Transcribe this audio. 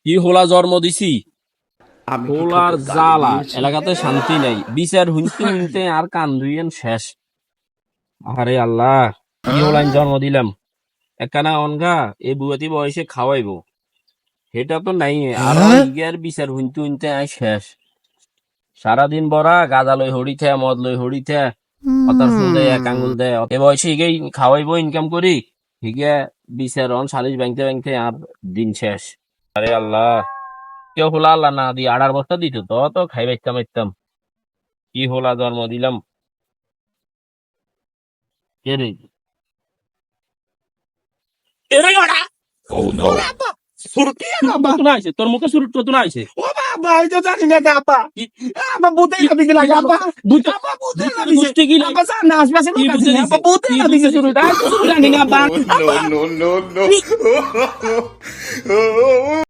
কি হোলা জন্ম দিছি, আমি কি হোলার তোকে গালি জ্বালা, দিয়েছি? এলাকাতে শান্তি নাই, বিচার হুনতে হুনতে আর কান ধুইয়েন শেষ। আরে আল্লাহ, কি হোলাইন জন্ম দিলাম, একখানা অনগা এ বুয়াতি বয়সে খাওয়াইবো, সেটা তো নাই। আরো ইগের বিচার হুনতে হুনতে আই শেষ। সারাদিন বড়া গাঁজা লই হড়িতে, মদ লই হড়িতে, অতার ফুল দেয়, এক আঙ্গুল দেয়, এ বয়সে হিগেই খাওয়াইবো ইনকাম করি, হিগে বিচার অন সালিশ ব্যাংতে ব্যাংতে আর দিন শেষ। আরে আল্লাহ, কেউ হোলা আল্লাহ না দি 18 বস্তা দিত তো তো খাই বাইতাম বাইতাম। কি হোলা জন্ম দিলাম, কে রে? এরে ওরা Oh no! Surti সুরুট apa? কত না আইছে, তোর মুখে সুরুট কত না আইছে? Oh apa? Itu tadi nggak apa? কি- Apa putih কি- nggak bikin lagi কি- apa? বুঝতে Apa putih বুঝতে nggak bikin? গোষ্ঠী কি লাই, Apa sana? Masih কি lu বুঝতে kasih দিছে, apa putih কি nggak বুঝতে bikin দিছে? suruh? Aku sudah nih apa? Oh no no no no!